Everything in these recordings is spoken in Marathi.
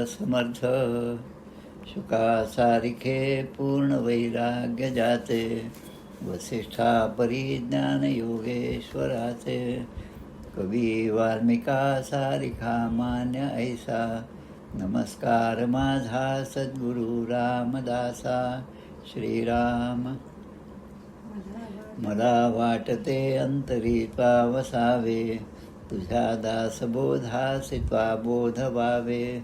रघुवीर समर्थ, शुकासारिखे पूर्ण वैराग्य जाते, वसिष्ठा परिज्ञान योगेश्वराचे, कवी वाल्मिका सारिखा मान्य ऐसा, नमस्कार माझा सद्गुरु रामदासा. श्रीराम. मला वाटते अंतरी वसावे, तुझ्या दासबोधासी बोध व्हावे,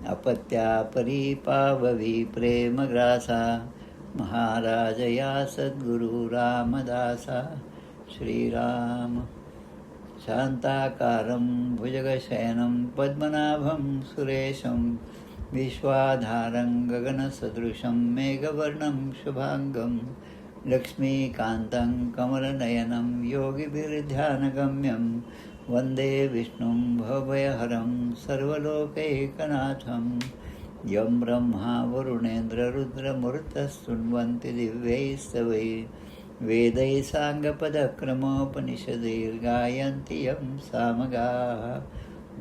अपत्या परी पाववी प्रेमग्रासा, महाराज या सद्गुरु रामदासा. श्रीराम. शांताकारं भुजगशयनं पद्मनाभं सुरेशं, विश्वाधारं गगनसदृशं मेघवर्णं शुभांगं, लक्ष्मीकान्तं कमलनयनं योगिभिर्ध्यानगम्यं, वन्दे विष्णुं भवभयहरं सर्वलोकैकनाथं. यं ब्रह्मा वरुणेन्द्ररुद्रमरुतस्तुन्वन्ति दिव्यैस्तवैः, वेदैः साङ्गपदक्रमोपनिषदैर्गायन्ति यं सामगाः,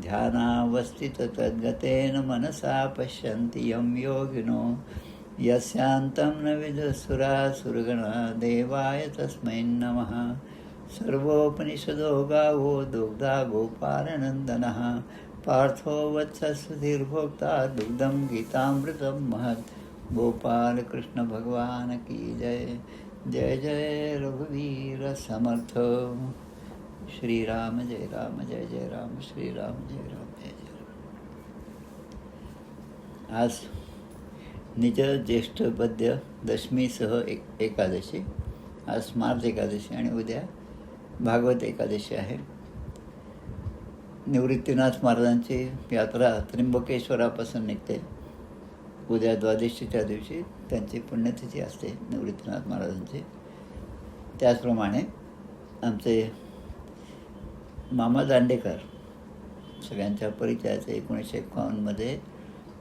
ध्यानावस्थिततद्गतेन मनसा पश्यन्ति यं योगिनो, यस्यान्तं न विदुसुरासुरगणा. देवाय तस्मै नमः. सर्वोपनिषदो गावो दुग्धा गोपालनन्दनः, पार्थो वत्सस्थिर्भोक्ता दुग्धं गीतामृतं महत्. गोपाल कृष्ण भगवान की जय. जय जय रघुवीर समर्थ. श्रीराम जय राम जय जय राम. श्रीराम जय राम जय जय राम. आज निज ज्येष्ठ पद्य दशमीसह एकादशी. आज स्मार्त एकादशी आणि उद्या भागवत एकादशी आहे. निवृत्तीनाथ महाराजांची यात्रा त्र्यंबकेश्वरापासून निघते. उद्या द्वादशीच्या दिवशी त्यांची पुण्यतिथी असते निवृत्तीनाथ महाराजांची. त्याचप्रमाणे आमचे मामा दांडेकर सगळ्यांच्या परिचयाचे 1951मध्ये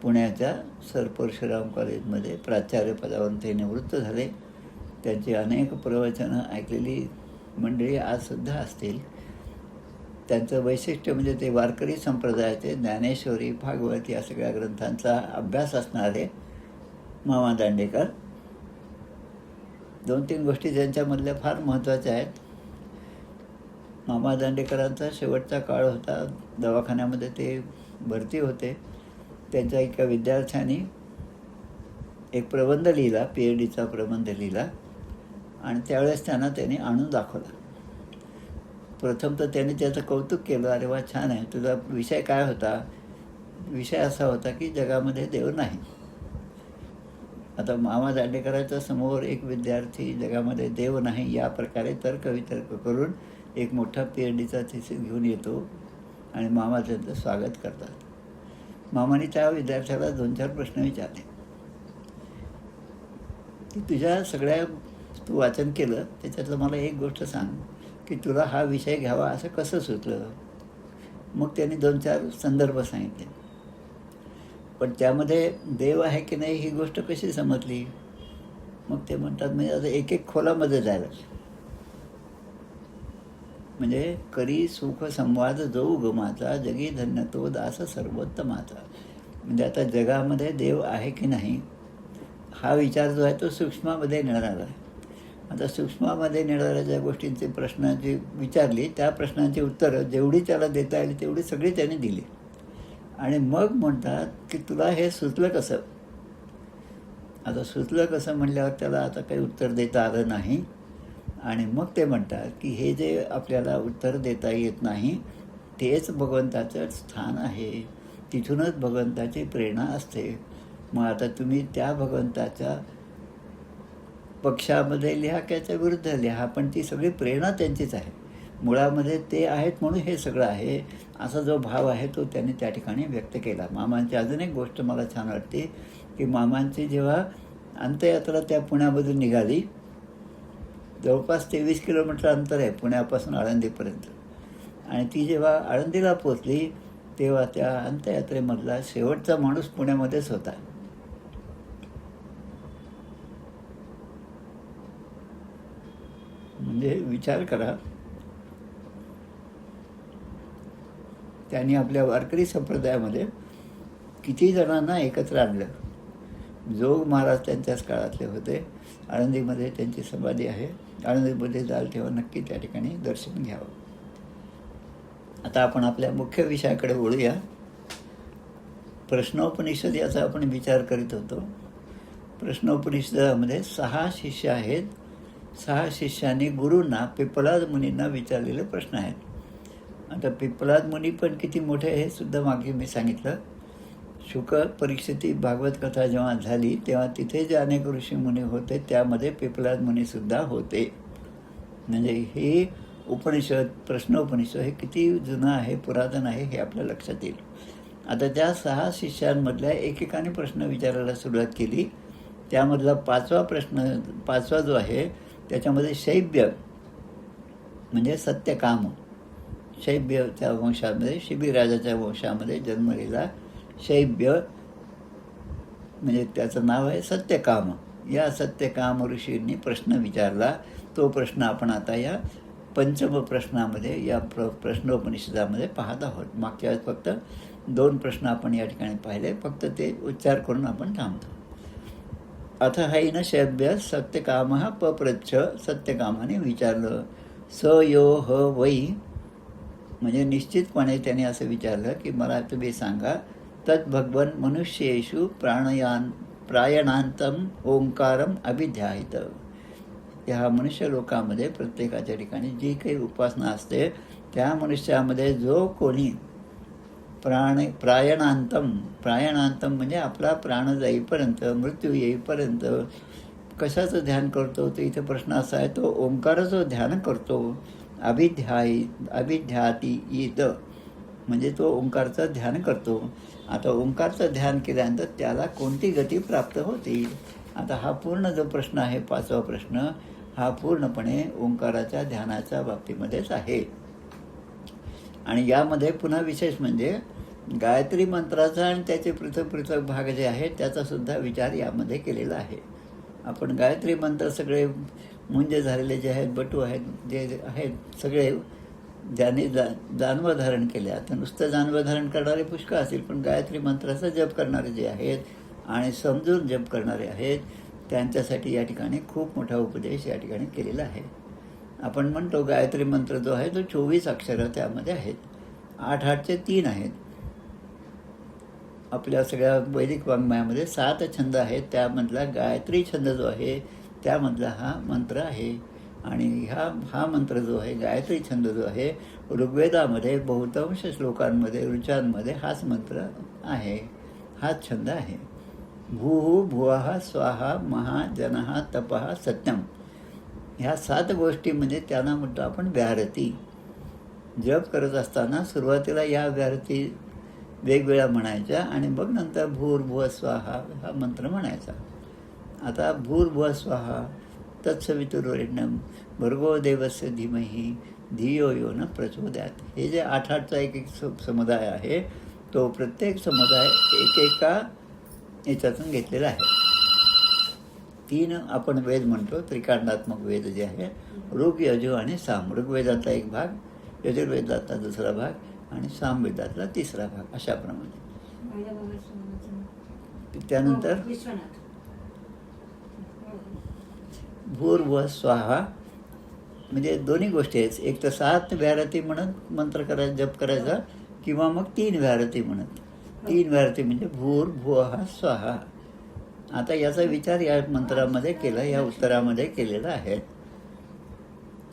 पुण्याच्या सर परशुराम कॉलेजमध्ये प्राचार्य पदावरून ते निवृत्त झाले. त्यांची अनेक प्रवचनं ऐकलेली मंडळी आजसुद्धा असतील. त्यांचं वैशिष्ट्य म्हणजे ते वारकरी संप्रदायाचे ज्ञानेश्वरी भागवत या सगळ्या ग्रंथांचा अभ्यास असणारे मामा दांडेकर. 2-3 गोष्टी ज्यांच्यामधल्या फार महत्त्वाच्या आहेत. मामा दांडेकरांचा शेवटचा काळ होता, दवाखान्यामध्ये ते भरती होते. त्यांच्या एका विद्यार्थ्याने एक प्रबंध लिहिला, PhDचा प्रबंध लिहिला आणि त्यावेळेस त्यांनी आणून दाखवला. प्रथम तर त्यांनी त्याचं कौतुक केलं, अरे वा छान आहे, तुझा विषय काय होता? विषय असा होता की जगामध्ये देव नाही. आता मामा दांडेकरांच्या समोर एक विद्यार्थी जगामध्ये देव नाही या प्रकारे तर्कवितर्क करून एक मोठा PhDचा थिसीस घेऊन येतो आणि मामा त्यांचं स्वागत करतात. मामाने त्या विद्यार्थ्याला 2-4 प्रश्न विचारले की तुझ्या सगळ्या तू वाचन केलं त्याच्यातलं मला एक गोष्ट सांग की तुला हा विषय घ्यावा असं कसं सुचलं? मग त्यांनी 2-4 संदर्भ सांगितले. पण त्यामध्ये देव आहे की नाही ही गोष्ट कशी समजली? मग ते म्हणतात म्हणजे आता एक खोलामध्ये जायला, म्हणजे करी सुख संवाद जो उगमाचा, जगी धन्य तो दास सर्वोत्तमाचा. म्हणजे आता जगामध्ये देव आहे की नाही हा विचार जो आहे तो सूक्ष्मामध्ये नेणारा आहे. आता सूक्ष्मामध्ये नेणाऱ्या ज्या गोष्टींचे प्रश्नांची विचारली त्या प्रश्नांची उत्तरं जेवढी त्याला देता येईल तेवढी सगळी त्यांनी दिली. आणि मग म्हणतात की तुला हे सुचलं कसं? आता सुचलं कसं म्हणल्यावर त्याला आता काही उत्तर देता आलं नाही. आणि मग ते म्हणतात की हे जे आपल्याला उत्तर देता येत नाही तेच भगवंताचं स्थान आहे, तिथूनच भगवंताची प्रेरणा असते. मग आता तुम्ही त्या भगवंताच्या पक्षामध्ये लिहा त्याच्या विरुद्ध लिहा, पण ती सगळी प्रेरणा त्यांचीच आहे. मुळामध्ये ते आहेत म्हणून हे सगळं आहे असा जो भाव आहे तो त्यांनी त्या ठिकाणी व्यक्त केला. मामांची अजून एक गोष्ट मला छान वाटते की मामांची जेव्हा अंत्ययात्रा त्या पुण्यामधून निघाली, जवळपास 23 किलोमीटर अंतर आहे पुण्यापासून आळंदीपर्यंत, आणि ती जेव्हा आळंदीला पोचली तेव्हा त्या अंत्ययात्रेमधला शेवटचा माणूस पुण्यामध्येच होता. म्हणजे विचार करा, त्यांनी आपल्या वारकरी संप्रदायामध्ये किती जणांना एकत्र आणलं. जोग महाराज त्यांच्याच काळातले होते. आळंदीमध्ये त्यांची समाधी आहे. आळंदीमध्ये जाल तेव्हा नक्की त्या ठिकाणी दर्शन घ्यावं. आता आपण आपल्या मुख्य विषयाकडे वळूया. प्रश्नोपनिषद याचा आपण विचार करीत होतो. प्रश्नोपनिषदामध्ये 6 शिष्य आहेत. 6 शिष्यांनी गुरूंना, पिप्पलाद मुनींना विचारलेले प्रश्न आहेत. आता पिप्पलाद मुनी पण किती मोठे हे सुद्धा मागे मी सांगितलं. शुक परीक्षिती भागवत कथा जेव्हा झाली तेव्हा तिथे जे अनेक ऋषी मुनी होते त्यामध्ये पिप्पलाद मुनीसुद्धा होते. म्हणजे हे उपनिषद, प्रश्नोपनिषद हे किती जुनं आहे, पुरातन आहे हे आपल्या लक्षात येईल. आता त्या 6 शिष्यांमधल्या एकेकाने प्रश्न विचारायला सुरुवात केली. त्यामधला 5वा जो आहे त्याच्यामध्ये शैब्य म्हणजे सत्यकाम, शैब्यच्या वंशामध्ये, शिबिराजाच्या वंशामध्ये जन्मलेला शैब्य म्हणजे त्याचं नाव आहे सत्यकाम. या सत्यकाम ऋषींनी प्रश्न विचारला. तो प्रश्न आपण आता या पंचम प्रश्नामध्ये, या प्रश्नोपनिषदामध्ये पाहत आहोत. मागच्या वेळेस फक्त 2 प्रश्न आपण या ठिकाणी पाहिले, फक्त ते उच्चार करून आपण थांबतो. अथ हैन शैब्य सत्यकामः पप्रच्छ, सत्यकामाने विचारलं. स यो ह वै म्हणजे निश्चितपणे त्याने असं विचारलं की मला तुम्ही सांगा, तत् भगवन् मनुष्येषु प्रायणांतम ओंकारम अभिध्यायित. ह्या मनुष्य लोकामध्ये प्रत्येकाच्या ठिकाणी जी काही उपासना असते त्या मनुष्यामध्ये जो कोणी प्रायणांतम म्हणजे आपला प्राण जाईपर्यंत, मृत्यू येईपर्यंत कशाचं ध्यान करतो, तर इथे प्रश्न असा आहे, तो ओंकाराचं ध्यान करतो. अभिध्याती येत म्हणजे तो ओंकारचं ध्यान करतो. आता ओंकारचं ध्यान केल्यानंतर त्याला कोणती गती प्राप्त होतील. आता हा पूर्ण जो प्रश्न आहे, 5वा प्रश्न, हा पूर्णपणे ओंकाराच्या ध्यानाच्या बाबतीमध्येच आहे. आणि यामध्ये पुन्हा विशेष म्हणजे गायत्री मंत्राचा आणि त्याचे पृथक भाग जे आहेत त्याचासुद्धा विचार यामध्ये केलेला आहे. आपण गायत्री मंत्र सगळे मुंजे झालेले जे आहेत, बटू आहेत, जे आहेत सगळे ज्याने जानवं धारण केले. आता नुसतं जानवं धारण करणारे पुष्कळ असतील, पण गायत्री मंत्राचा जप करणारे जे आहेत आणि समजून जप करणारे आहेत त्यांच्यासाठी या ठिकाणी खूप मोठा उपदेश या ठिकाणी केलेला आहे. आपण म्हणतो गायत्री मंत्र जो आहे तो 24 अक्षरं त्यामध्ये आहेत. 8-8चे 3 आहेत. आपल्या सगळ्या वैदिक वाङ्मयामध्ये 7 छंद आहेत. त्यामधला गायत्री छंद जो आहे त्यामधला हा मंत्र आहे. आणि हा मंत्र जो आहे, गायत्री छंद जो आहे, ऋग्वेदामध्ये बहुतांश श्लोकांमध्ये, ऋचांमध्ये हाच मंत्र आहे, हाच छंद आहे. भूः भुवः स्वाहा महा जनः तपः सत्यम. ह्या 7 गोष्टी म्हणजे त्यांना म्हणतो आपण व्याहरती. जप करत असताना सुरुवातीला या व्याहरती वेगवेगळ्या म्हणायच्या आणि मग नंतर भूर्भुवः स्वाहा हा मंत्र म्हणायचा. आता भूर्भुवः स्वाहा तत्सवितुर्वरेण्यं भर्गो देवस्य धीमहि धियो यो न प्रचोदयात्. हे जे 8-8चा एक समुदाय आहे तो प्रत्येक समुदाय एकेका याच्यातून घेतलेला आहे. 3 आपण वेद म्हणतो, त्रिकांडात्मक वेद जे आहे, ऋग, यजु आणि साम. ऋग्वेदातला एक भाग, यजुर्वेदातला दुसरा भाग आणि सामवेदातला तिसरा भाग, अशाप्रमाणे. त्यानंतर भूर्भुवः स्वाहा म्हणजे दोन्ही गोष्टी आहेत. एक तर 7 व्याहरती म्हणत मंत्र करायचा, जप करायचा, किंवा मग 3 व्याहरती म्हणत. 3 व्याहरती म्हणजे भूर्भुवः स्वाहा. आता याचा विचार या मंत्रामध्ये केला, या उत्तरामध्ये केलेला आहे.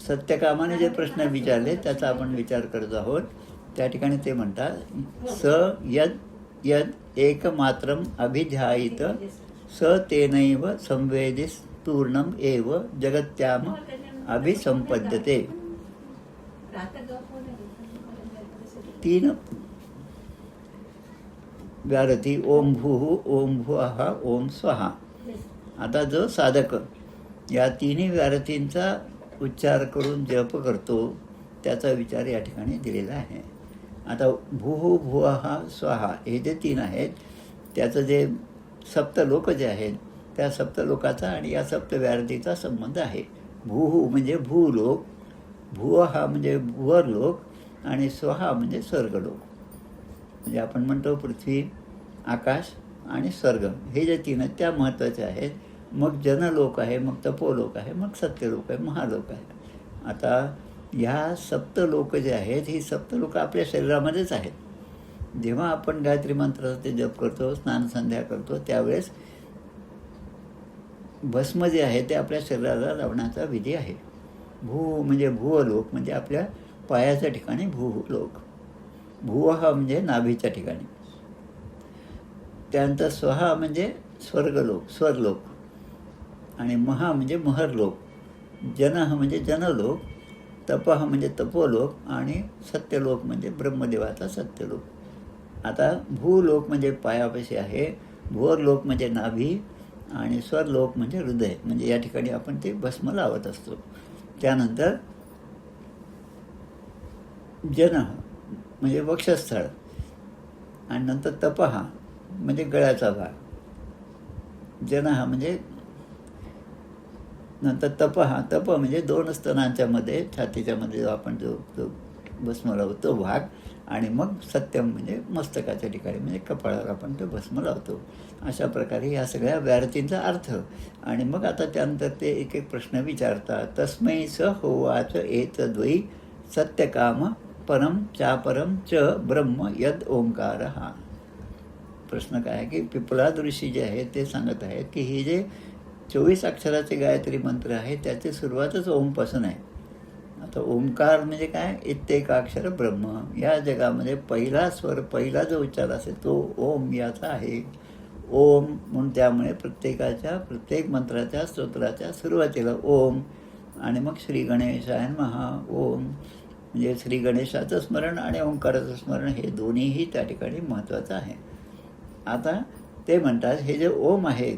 सत्यकामाने जे प्रश्न विचारले त्याचा आपण विचार करत आहोत. त्या ठिकाणी ते म्हणतात, स यद यद एकमात्रम अभिध्यायित स तेनैव संवेदिस्तूर्णम एव जगत्याम अभिसंपद्यते. 3 व्याहरती, ओम भूः, ओम भुवः, ओम स्वहा. आता जो साधक या 3 व्याहरतींचा उच्चार करून जप करतो त्याचा विचार या ठिकाणी दिलेला आहे. आता भूः भुवः स्वाहा हे जे 3 आहेत त्याचं जे सप्तलोक जे आहेत त्या सप्तलोकाचा आणि या सप्तव्याहरतीचा संबंध आहे. भूः म्हणजे भूलोक, भुवः म्हणजे भुवरलोक आणि स्वहा म्हणजे स्वर्गलोक. म्हणजे आपण म्हणतो पृथ्वी, आकाश आणि स्वर्ग हे जे तीन आहेत त्या महत्त्वाचे आहेत. मग जनलोक आहे, मग तपोलोक आहे, मग सत्यलोक आहे, महालोक आहे. आता ह्या सप्तलोक जे आहेत ही सप्तलोक आपल्या शरीरामध्येच आहेत. जेव्हा आपण गायत्री मंत्राचा ते जप करतो, स्नानसंध्या करतो, त्यावेळेस भस्म जे आहे ते आपल्या शरीराला लावण्याचा विधी आहे. भू म्हणजे भुवलोक म्हणजे आपल्या पायाच्या ठिकाणी भूलोक. भुवः म्हणजे नाभीच्या ठिकाणी. त्यानंतर स्वहा म्हणजे स्वर्गलोक, स्वरलोक. आणि महा म्हणजे महरलोक. जनः म्हणजे जनलोक. तपः म्हणजे तपोलोक. आणि सत्यलोक म्हणजे ब्रह्मदेवाचा सत्यलोक. आता भूलोक म्हणजे पायापाशी आहे, भुवरलोक म्हणजे नाभी आणि स्वरलोक म्हणजे हृदय. म्हणजे या ठिकाणी आपण ते भस्म लावत असतो. त्यानंतर जनः म्हणजे वक्षस्थळ. आणि नंतर तपः म्हणजे गळ्याचा भाग. जनः म्हणजे नंतर तप म्हणजे दोन स्तनांच्या मध्ये, छातीच्या मध्ये जो आपण जो भस्म लावतो तो भाग. आणि मग सत्यम म्हणजे मस्तकाच्या ठिकाणी म्हणजे कपाळावर आपण ते भस्म लावतो. अशा प्रकारे ह्या सगळ्या व्यारतींचा अर्थ. आणि मग आता त्यानंतर ते एक एक प्रश्न विचारतात. तस्मै स होवाच एतद्वै सत्यकाम परम चापरम च ब्रह्म यद ओंकार. हा प्रश्न काय आहे की पिपलाद ऋषी जे आहेत ते सांगत आहेत की हे जे 24 अक्षराचे गायत्री मंत्र आहे त्याची सुरुवातच ओमपासून आहे. आता ओंकार म्हणजे काय? इत्येकाक्षर ब्रह्म. या जगामध्ये पहिला स्वर, पहिला जो उच्चार असेल तो ओम याचा आहे. ओम म्हणून त्यामुळे प्रत्येक मंत्राच्या स्तोत्राच्या सुरुवातीला ओम. आणि मग श्री गणेशाय नमः ओम म्हणजे श्री गणेशाचं स्मरण आणि ओंकाराचं स्मरण हे दोन्हीही त्या ठिकाणी महत्त्वाचं आहे. आता ते म्हणतात हे जे ओम आहे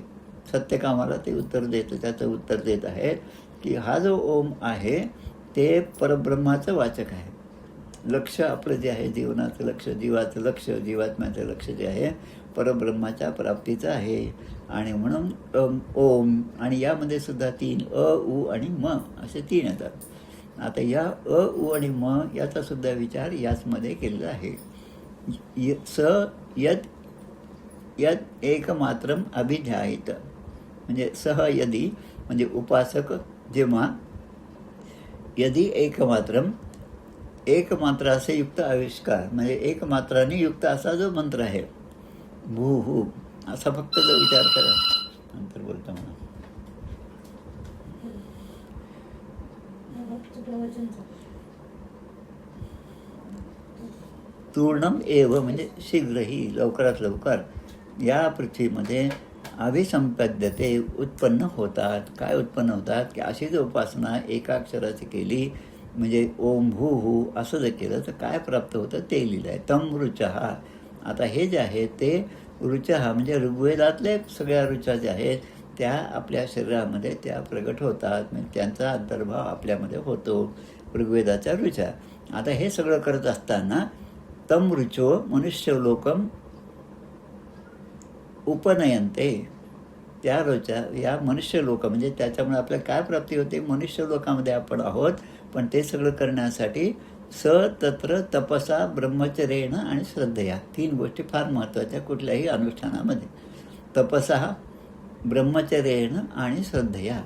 सत्यकामाला ते उत्तर देतं, त्याचं उत्तर देत आहे की हा जो ओम आहे ते परब्रह्माचं वाचक आहे. लक्ष आपलं जे आहे जीवनाचं लक्ष, जीवाचं लक्ष, जीवात्म्याचं लक्ष जे आहे परब्रह्माच्या प्राप्तीचं आहे. आणि म्हणून ओम. आणि यामध्ये सुद्धा 3 अ, उ आणि म असे 3 येतात. आता या अ, उ आणि म याचा सुद्धा विचार याचमध्ये केलेला आहे. स यद यद एकमात्रम अभिध्यायित म्हणजे सह यदी म्हणजे उपासक जेव्हा यदी एकमात्रम एकमात्राचे युक्त आविष्कार म्हणजे एकमात्राने युक्त असा जो मंत्र आहे भू हू असा फक्त जो विचार करा. नंतर बोलतो म्हणा. तूर्णम एव म्हणजे शीघ्र ही लवकरात लवकर या पृथ्वीमध्ये अभिसंपद्यते उत्पन्न होतात. काय उत्पन्न होतात की अशी जर उपासना एका अक्षराची केली म्हणजे ओम भू हू असं जर केलं तर काय प्राप्त होतं ते लिहिलं आहे. तम ऋचहा. आता हे जे आहे ते ऋचहा म्हणजे ऋग्वेदातले सगळ्या ऋचा ज्या आहेत त्या आपल्या शरीरामध्ये त्या प्रगट होतात. म्हणजे त्यांचा अंतर्भाव आपल्यामध्ये होतो ऋग्वेदाच्या ऋचा. आता हे सगळं करत असताना तम ऋचो मनुष्यलोकम उपनयनते. त्या रोच्या या मनुष्यलोक म्हणजे त्याच्यामुळे आपल्याला काय प्राप्ती होते? मनुष्यलोकामध्ये आपण आहोत. पण ते सगळं करण्यासाठी स तत्र तपसा ब्रह्मचर्येण आणि श्रद्धया 3 गोष्टी फार महत्त्वाच्या कुठल्याही अनुष्ठानामध्ये. तपसा ब्रह्मचर्येण आणि श्रद्धया.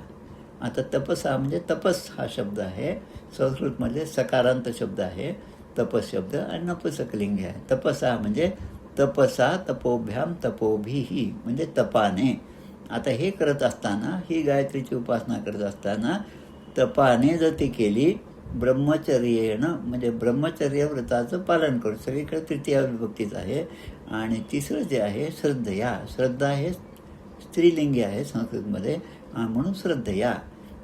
आता तपसा म्हणजे तपस हा शब्द आहे संस्कृतमध्ये सकारांत शब्द आहे तपस शब्द आणि नपुंसकलिंग आहे. तपसा म्हणजे तपसा तपोभ्याम तपोभिही म्हणजे तपाने. आता हे करत असताना ही गायत्रीची उपासना करत असताना तपाने जर ती केली ब्रह्मचर्येनं म्हणजे ब्रह्मचर्य व्रताचं पालन करून सगळीकडे तृतीया विभक्तीच आहे. आणि तिसरं जे आहे श्रद्धया. श्रद्धा हे स्त्रीलिंगी आहे संस्कृतमध्ये म्हणून श्रद्धया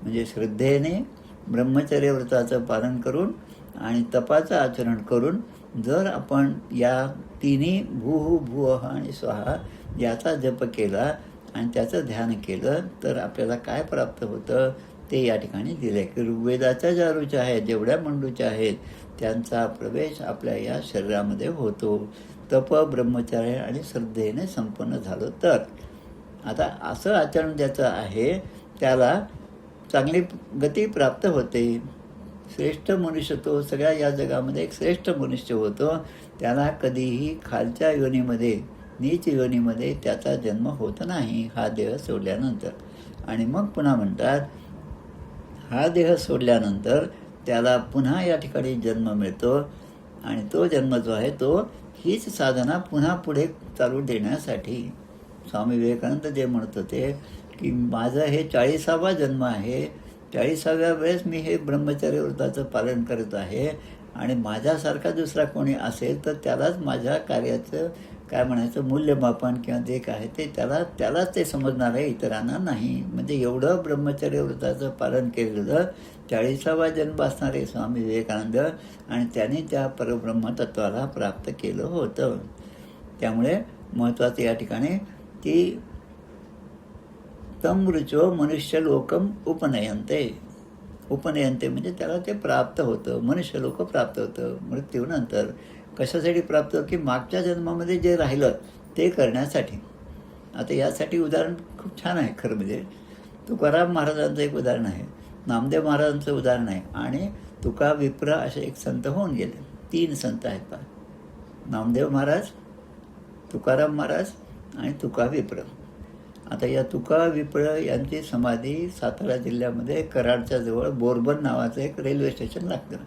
म्हणजे श्रद्धेने ब्रह्मचर्य व्रताचं पालन करून आणि तपाचं आचरण करून जर आपण या तिन्ही भूहू भुवः आणि स्वाहा याचा जप केला आणि त्याचं ध्यान केलं तर आपल्याला काय प्राप्त होतं ते या ठिकाणी दिले की ऋग्वेदाच्या ज्या ऋचा आहेत जेवढ्या मंडूच्या आहेत त्यांचा प्रवेश आपल्या या शरीरामध्ये होतो. तप ब्रह्मचर्य आणि श्रद्धेने संपन्न झालं तर. आता असं आचरण ज्याचं आहे त्याला चांगली गती प्राप्त होते. श्रेष्ठ मनुष्य तो सगळ्या या जगामध्ये एक श्रेष्ठ मनुष्य होतो. त्याला कधीही खालच्या योनीमध्ये नीच योनीमध्ये त्याचा जन्म होत नाही हा देह सोडल्यानंतर. आणि मग पुन्हा म्हणतात हा देह सोडल्यानंतर त्याला पुन्हा या ठिकाणी जन्म मिळतो. आणि तो जन्म जो आहे तो हीच साधना पुन्हा पुढे चालू देण्यासाठी. स्वामी विवेकानंद जे म्हणत होते की माझं हे 40वा जन्म आहे, 40व्या वेळेस मी हे ब्रह्मचर्य व्रताचं पालन करत आहे आणि माझ्यासारखा दुसरा कोणी असेल तर त्यालाच माझ्या कार्याचं काय म्हणायचं मूल्यमापन किंवा जे काय ते त्यालाच ते समजणार आहे, इतरांना नाही. म्हणजे एवढं ब्रह्मचर्य व्रताचं पालन केलेलं 40वा जन्म असणारे स्वामी विवेकानंद आणि त्यांनी त्या परब्रह्मतत्वाला प्राप्त केलं होतं. त्यामुळे महत्त्वाचं या ठिकाणी की तम ऋचो मनुष्य लोकम उपनयनते. उपनयनते म्हणजे त्याला ते प्राप्त होतं, मनुष्य लोक प्राप्त होतं मृत्यूनंतर. कशासाठी प्राप्त की मागच्या जन्मामध्ये जे राहिलं ते करण्यासाठी. आता यासाठी उदाहरण खूप छान आहे खरं म्हणजे. तुकाराम महाराजांचं एक उदाहरण आहे, नामदेव महाराजांचं उदाहरण आहे आणि तुका विप्र असे एक संत होऊन गेले. 3 संत आहेत पहा, नामदेव महाराज, तुकाराम महाराज आणि तुका विप्र. आता या तुका विप्र यांची समाधी सातारा जिल्ह्यामध्ये कराडच्या जवळ बोरबन नावाचं एक रेल्वे स्टेशन लागतं.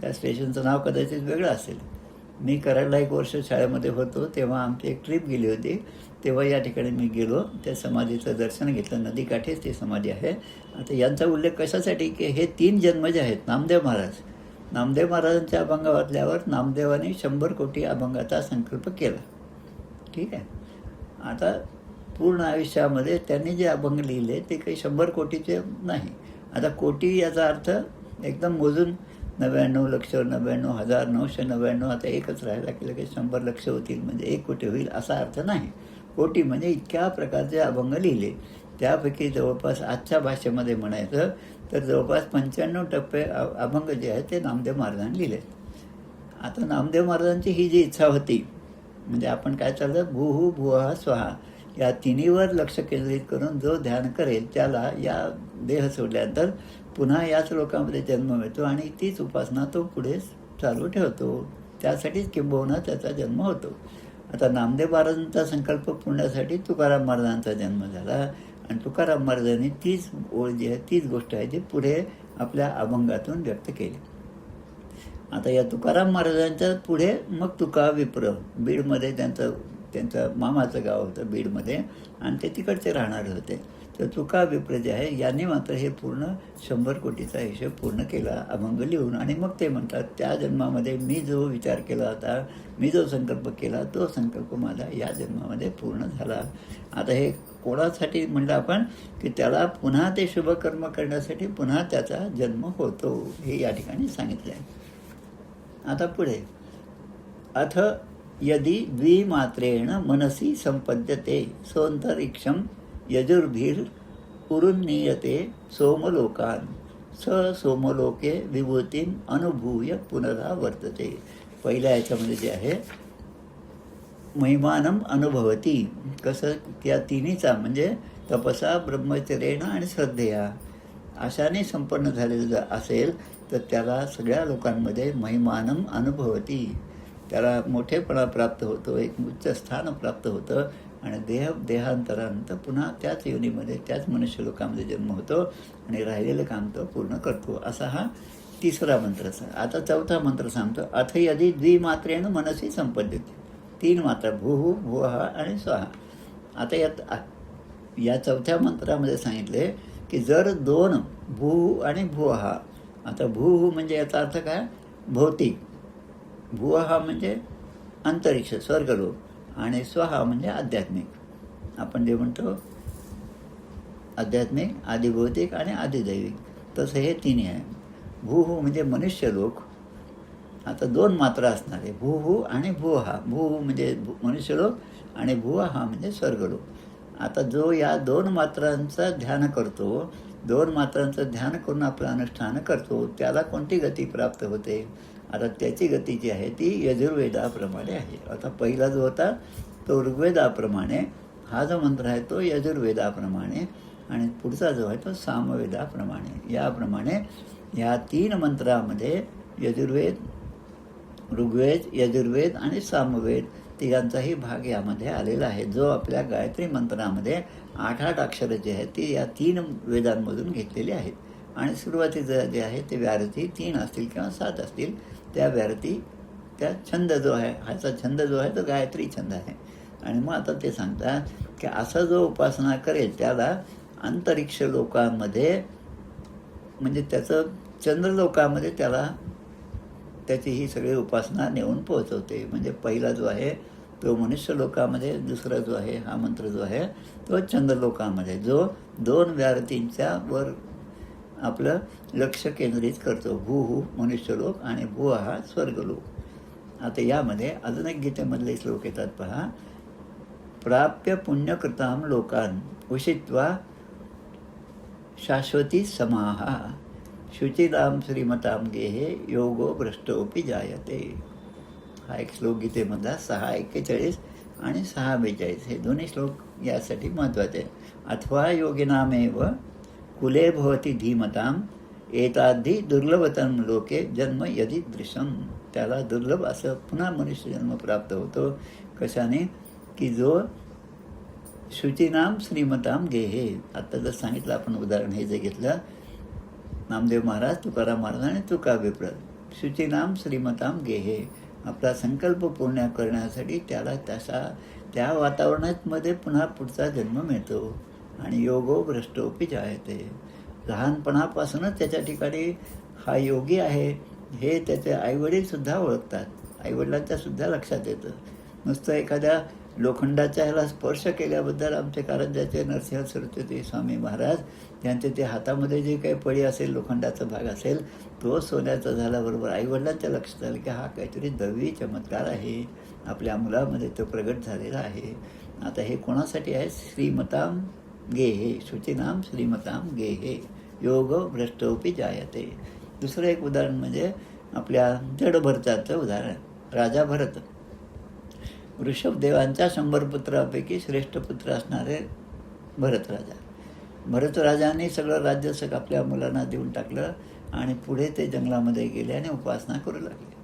त्या स्टेशनचं नाव कदाचित वेगळं असेल. मी कराडला 1 वर्ष शाळेमध्ये होतो तेव्हा आमची एक ट्रिप गेली होती. तेव्हा या ठिकाणी मी गेलो, त्या समाधीचं दर्शन घेतलं. नदीकाठीच ती समाधी आहे. आता यांचा उल्लेख कशासाठी की हे 3 जन्म जे आहेत नामदेव महाराजांच्या अभंग वाचल्यावर नामदेवाने 100 कोटी अभंगाचा संकल्प केला. ठीक आहे. आता पूर्ण आयुष्यामध्ये त्यांनी जे अभंग लिहिले ते काही 100 कोटीचे नाही. आता कोटी याचा अर्थ एकदम मोजून 99,99,999 आता एकच राहायला केलं की 100 लक्ष होतील म्हणजे 1 कोटी होईल असा अर्थ नाही. कोटी म्हणजे इतक्या प्रकारचे अभंग लिहिले. त्यापैकी जवळपास आजच्या भाषेमध्ये म्हणायचं तर जवळपास 95% अभंग जे आहेत ते नामदेव महाराजांनी लिहिले. आता नामदेव महाराजांची ही जी इच्छा होती म्हणजे आपण काय चाललं भूहू भुवः स्वहा या तिन्हीवर लक्ष केंद्रित करून जो ध्यान करेल त्याला या देह सोडल्यानंतर पुन्हा याच लोकांमध्ये जन्म मिळतो आणि तीच उपासना तो पुढे चालू ठेवतो. त्यासाठीच किंबहुना त्याचा जन्म होतो. आता नामदेव महाराजांचा संकल्प पुण्यासाठी तुकाराम महाराजांचा जन्म झाला आणि तुकाराम महाराजांनी तीच ओळ जी आहे तीच गोष्ट आहे जी पुढे आपल्या अभंगातून व्यक्त केली. आता या तुकाराम महाराजांच्या पुढे मग तुका विप्र बीडमध्ये त्यांचं मामाचं गाव होतं बीडमध्ये आणि ते तिकडचे राहणारे होते. तर तुका विप्र जे आहे यांनी मात्र हे पूर्ण 100 कोटीचा हिशोब पूर्ण केला अभंग लिहून. आणि मग ते म्हणतात त्या जन्मामध्ये मी जो विचार केला होता, मी जो संकल्प केला तो संकल्प माझा या जन्मामध्ये पूर्ण झाला. आता हे कोणासाठी म्हणलं आपण की त्याला पुन्हा ते शुभकर्म करण्यासाठी पुन्हा त्याचा जन्म होतो हे या ठिकाणी सांगितलं आहे. आता पुढे अथ यदि द्विमात्रेण मनसी संपद्यते सोऽन्तरिक्षं यजुर्भिर उरुन्नीयते सोमलोकान् स सोमलोके विभूतीं अनुभूय पुनरावर्तते. पहिल्या याच्यामध्ये जे आहे महिमानम अनुभवती. कसं त्या तिन्हीचा म्हणजे तपसा ब्रह्मचर्येण आणि श्रद्धेया अशाने संपन्न झालेलं असेल तर त्याला सगळ्या लोकांमध्ये महिमानम अनुभवती. त्याला मोठेपणा प्राप्त होतो, एक उच्च स्थान प्राप्त होतं आणि देहांतरानंतर पुन्हा त्याच योनीमध्ये त्याच मनुष्य लोकांमध्ये जन्म होतो आणि राहिलेलं काम तो पूर्ण करतो. असा हा 3रा मंत्र. आता 4था मंत्र सांगतो. अथ यदि द्विमात्रेण मनसी संपद्यते. 3 मात्रा भूहू भुवः आणि स्वहा. आता या 4थ्या मंत्रामध्ये सांगितले की जर 2 भूहू आणि भुवः. आता भूहू म्हणजे याचा अर्थ काय भौतिक, भुवः म्हणजे अंतरिक्ष स्वर्गलोक आणि स्वहा म्हणजे आध्यात्मिक. आपण जे म्हणतो आध्यात्मिक, आदिभौतिक आणि आदिदैविक तसं हे 3 आहे. भूहू म्हणजे मनुष्यलोक. आता 2 मात्रा असणार आहे भूहू आणि भुवः. भूहू म्हणजे मनुष्यलोक आणि भुवः म्हणजे स्वर्गलोक. आता जो या 2 मात्रांचं ध्यान करतो, 2 मात्रांचं ध्यान करून आपलं अनुष्ठान करतो त्याला कोणती गती प्राप्त होते. आता त्याची गती जी आहे ती यजुर्वेदाप्रमाणे आहे. आता पहिला जो होता तो ऋग्वेदाप्रमाणे, हा जो मंत्र आहे तो यजुर्वेदाप्रमाणे आणि पुढचा जो आहे तो सामवेदाप्रमाणे. याप्रमाणे ह्या 3 मंत्रामध्ये यजुर्वेद, ऋग्वेद, यजुर्वेद आणि सामवेद तिघांचाही भाग यामध्ये आलेला आहे, जो आपल्या गायत्री मंत्रामध्ये 8 अक्षरं जी आहेत ती या 3 वेदांमधून घेतलेली आहेत. आणि सुरुवातीचं जे आहे ते व्यारती 3 असतील किंवा 7 असतील, त्या व्यारती, त्या छंद जो आहे, ह्याचा छंद जो आहे तो गायत्री छंद आहे. आणि मग आता ते सांगतात की असा जो उपासना करेल त्याला अंतरिक्ष लोकांमध्ये, म्हणजे त्याचं चंद्रलोकामध्ये त्याला त्याची ही सगळी उपासना नेऊन पोहोचवते. म्हणजे पहिला जो आहे तो मनुष्य लोकामध्ये, दुसरा जो आहे हा मंत्र जो आहे तो चंद्रलोकामध्ये, जो 2 व्यारतींच्या वर आपलं लक्ष केंद्रित करतो. भू मनुष्यलोक आणि भू हा स्वर्गलोक. आता यामध्ये अजून एक गीतेमधले श्लोक येतात पहा. प्राप्य पुण्यकृतां लोकान् उषित्वा शाश्वती समाहा शुचिराम श्रीमतां गेहे योगो भ्रष्टोपि जायते. हा एक श्लोक गीतेमधला 6:41 आणि 6:42 हे दोन्ही श्लोक यासाठी महत्त्वाचे आहे. अथवा योगिनामेव कुले भवती धीमताम एताद्धि दुर्लभतम लोके जन्म यदि दृश्यम. त्याला दुर्लभ असं पुन्हा मनुष्य जन्म प्राप्त होतो. कशाने? की जो शुचिनाम श्रीमताम गेहे. आता जर सांगितलं आपण उदाहरण हे जे घेतलं, नामदेव महाराज, तुकाराम महाराज आणि तुका विप्र. शुचिनाम श्रीमताम गेहे, आपला संकल्प पूर्ण करण्यासाठी त्याला त्या वातावरणामध्ये पुन्हा पुढचा जन्म मिळतो. आणि योगो भ्रष्टोपि जायते. लहानपणापासूनच त्याच्या ठिकाणी हा योगी आहे हे त्याचे आईवडीलसुद्धा ओळखतात. आईवडिलांच्या सुद्धा लक्षात येतं. नुसतं एखाद्या लोखंडाच्या ह्याला स्पर्श केल्याबद्दल आमचे कारंजाचे नरसिंह सरस्वती स्वामी महाराज यांचे ते हातामध्ये जे काही पळी असेल, लोखंडाचा भाग असेल, तो सोन्याचा झाल्याबरोबर आईवडिलांच्या लक्षात आलं की हा काहीतरी दैवी चमत्कार आहे, आपल्या मुलामध्ये तो प्रगट झालेला आहे. आता हे कोणासाठी आहे? श्रीमताम गेहे, शुचिनाम श्रीमताम गेहे योग भ्रष्टोपि जायते. दुसरं एक उदाहरण म्हणजे आपल्या जडभरताचं उदाहरण. राजा भरत, ऋषभदेवांच्या 100 पुत्रापैकी श्रेष्ठ पुत्र असणारे भरत राजा. भरत राजाने सगळं राज्य आपल्या मुलांना देऊन टाकलं आणि पुढे ते जंगलामध्ये गेले आणि उपासना करू लागले.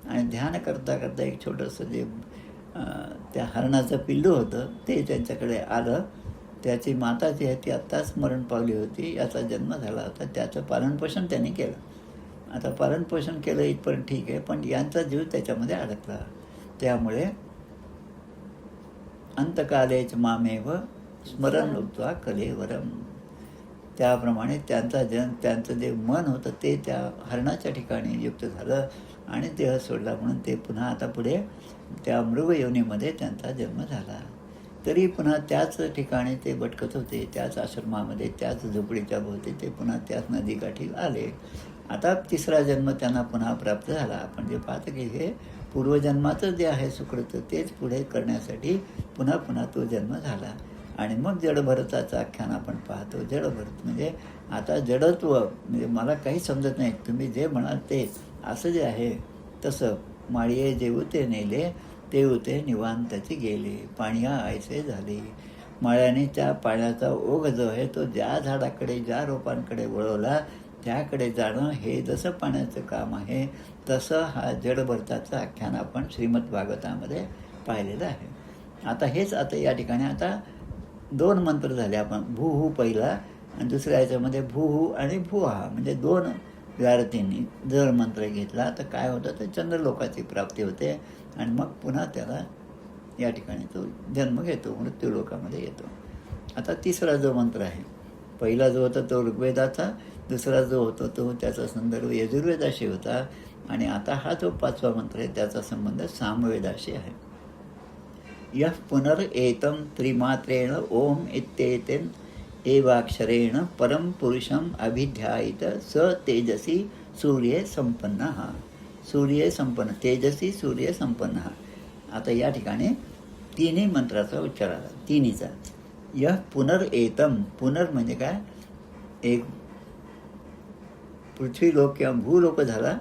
आणि ध्यान करता करता एक छोटंसं जे त्या हरणाचं पिल्लू होतं ते त्यांच्याकडे आलं. त्याची माता जी आहे ती आत्ताच मरण पावली होती, याचा जन्म झाला होता, त्याचं पालनपोषण त्यांनी केलं. आता पालनपोषण केलं इथपर्यंत ठीक आहे, पण यांचा जीव त्याच्यामध्ये अडकला. त्यामुळे अंतकालेच मामेव स्मरण उक्त्वा कलेवरम. त्याप्रमाणे त्यांचं जे मन होतं ते त्या हरणाच्या ठिकाणी युक्त झालं आणि देह सोडला. म्हणून ते पुन्हा आता पुढे त्या मृगयोनीमध्ये त्यांचा जन्म झाला. तरी पुन्हा त्याच ठिकाणी ते भटकत होते, त्याच आश्रमामध्ये, त्याच झोपडीच्या भोवती ते पुन्हा त्याच नदीकाठी आले. आता 3रा जन्म त्यांना पुन्हा प्राप्त झाला. आपण जे पाहतो की हे पूर्वजन्माचं जे आहे सुकृत तेच पुढे करण्यासाठी पुन्हा पुन्हा तो जन्म झाला. आणि मग जडभरताचं आख्यान आपण पाहतो. जडभरत म्हणजे आता जडत्व, म्हणजे मला काही समजत नाही, तुम्ही जे म्हणाल ते असं जे आहे तसं. माळिये जेवते नेले तेवते निवांताची गेले, पाणिया आयसे झाले. माळ्याने त्या पाण्याचा ओघ जो आहे तो ज्या झाडाकडे, ज्या रोपांकडे वळवला त्याकडे जाणं हे जसं पाण्याचं काम आहे, तसं हा जडभरताचं आख्यान आपण श्रीमद भागवतामध्ये पाहिलेलं आहे. आता या ठिकाणी आता 2 मंत्र झाले. आपण भूहू पहिला आणि दुसऱ्या याच्यामध्ये भूहू आणि भुहा म्हणजे 2 व्यारतींनी जर मंत्र घेतला तर काय होतं, तर चंद्रलोकाची प्राप्ती होते आणि मग पुन्हा त्याला या ठिकाणी तो जन्म घेतो, मृत्यूलोकामध्ये येतो. आता 3रा जो मंत्र आहे, पहिला जो होता तो ऋग्वेदाचा, दुसरा जो होता तो त्याचा संदर्भ यजुर्वेदाशी होता आणि आता हा जो 5वा मंत्र आहे त्याचा संबंध सामवेदाशी आहे. यः पुनरेतं त्रिमात्रेण ओम इत्येतेन एवाक्षरेण परम पुरुषम अभिध्यायित स तेजसी सूर्ये संपन्नः. सूर्ये संपन्न, तेजसी सूर्य संपन्नः. आता या ठिकाणी 3ही मंत्राचा उच्चार आला, 3हीचा. यः पुनरेतं, पुनर म्हणजे काय, एक पृथ्वीलोक किंवा भूलोक झाला,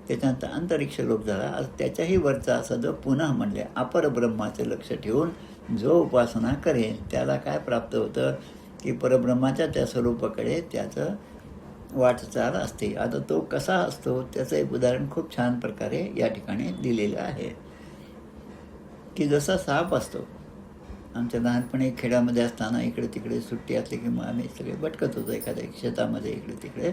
त्याच्यानंतर अंतरिक्ष लोक झाला. त्याच्याही वरचा असा जो पुन्हा म्हणले अपर ब्रह्माचे लक्ष ठेवून जो उपासना करेल त्याला काय प्राप्त होतं की परब्रह्माच्या त्या स्वरूपाकडे त्याचं वाटचाल असते. आता तो कसा असतो त्याचं एक उदाहरण खूप छान प्रकारे या ठिकाणी दिलेलं आहे. की जसा साप असतो. आमच्या लहानपणी खेड्यामध्ये असताना इकडे तिकडे सुट्टी असली की मग आम्ही सगळे भटकत होतो एखाद्या शेतामध्ये इकडे तिकडे.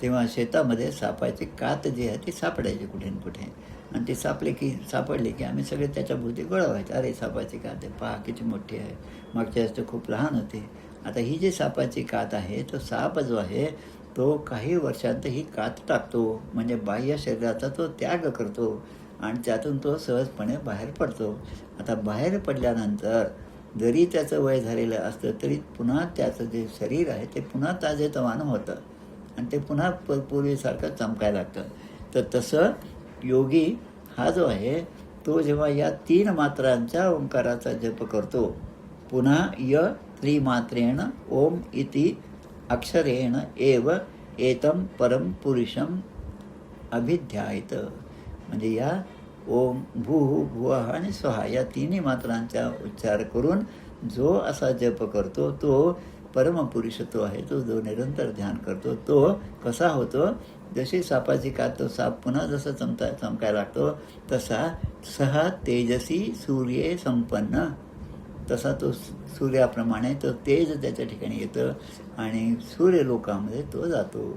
तेव्हा शेतामध्ये सापाची कात जी आहे ती सापडायची कुठे न कुठे, आणि ती सापडली की आम्ही सगळे त्याच्याभोवती गोळा व्हायचं. अरे सापाची कात आहे, पहा किती मोठी आहे, मागच्या वेळेस तर खूप लहान होती. आता ही जी सापाची कात आहे, तो साप जो आहे तो काही वर्षांत ही कात टाकतो, म्हणजे बाह्य शरीराचा तो त्याग करतो आणि त्यातून तो सहजपणे बाहेर पडतो. आता बाहेर पडल्यानंतर जरी त्याचं वय झालेलं असतं तरी पुन्हा त्याचं जे शरीर आहे ते पुन्हा ताजेतवानं होतं आणि ते पुन्हा पूर्वीसारखं चमकायला लागतं. तर तसं योगी हा जो आहे तो जेव्हा या 3 मात्रांच्या ओंकाराचा जप करतो, पुन्हा त्रिमात्रेण ओम इति अक्षरेण एव एतं परम पुरुषम अभिध्यायत, म्हणजे या ओम भूः भुवः आणि स्वहा या 3 मात्रांचा उच्चार करून जो असा जप करतो तो परमपुरुष तो आहे, तो जो निरंतर ध्यान करतो तो कसा होतो, जशी सापाची कात तो साप पुन्हा जसं चमकायला लागतो तसा सहा तेजसी सूर्ये संपन्न, तसा तो सूर्याप्रमाणे तो तेज त्याच्या ठिकाणी येतं आणि सूर्यलोकामध्ये तो जातो.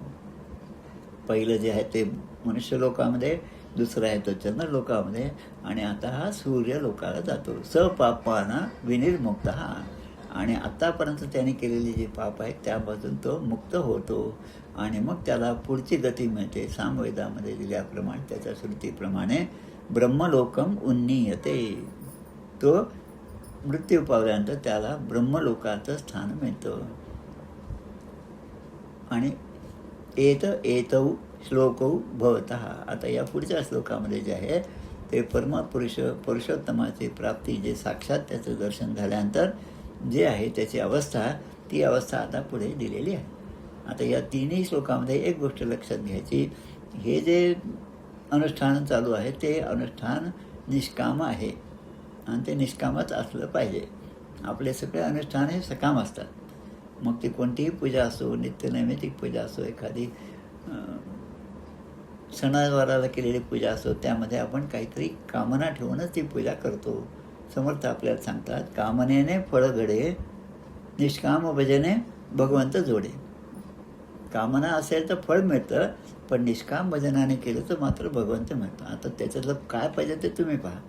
पहिलं जे आहे ते मनुष्य लोकामध्ये, दुसरं आहे तो चंद्रलोकामध्ये आणि आता हा सूर्यलोकाला जातो. सपापाना विनिर्मुक्त हा, आणि आत्तापर्यंत त्याने केलेली जी पाप आहेत त्यापासून तो मुक्त होतो आणि मग त्याला पुढची गती मिळते. सामवेदामध्ये दिल्याप्रमाणे त्याच्या श्रुतीप्रमाणे ब्रह्मलोकम उन्नीयते, तो मृत्यू पावल्यानंतर त्याला ब्रह्मलोकाचं स्थान मिळतं. आणि एतौ श्लोकौ भवतः, आता या पुढच्या श्लोकामध्ये जे आहे ते पुरुषोत्तमाची प्राप्ती, जे साक्षात त्याचं दर्शन झाल्यानंतर जे आहे त्याची अवस्था, ती अवस्था आता पुढे दिलेली आहे. आता या 3ही श्लोकामध्ये एक गोष्ट लक्षात घ्यायची, हे जे अनुष्ठान चालू आहे ते अनुष्ठान निष्काम आहे आणि ते निष्कामच असलं पाहिजे. आपले सगळे अनुष्ठान हे सकाम असतात. मग ती कोणतीही पूजा असो, नित्यनैमित्तिक पूजा असो, एखादी सणावाराला केलेली पूजा असो, त्यामध्ये आपण काहीतरी कामना ठेवूनच ती पूजा करतो. समर्थ आपल्याला सांगतात, कामनेने फळ घडे, निष्काम भजने भगवंत जोडे. कामना असेल तर फळ मिळतं, पण निष्काम भजनाने केलं तर मात्र भगवंत मिळतं. आता त्याच्यातलं काय पाहिजे ते तुम्ही पहा.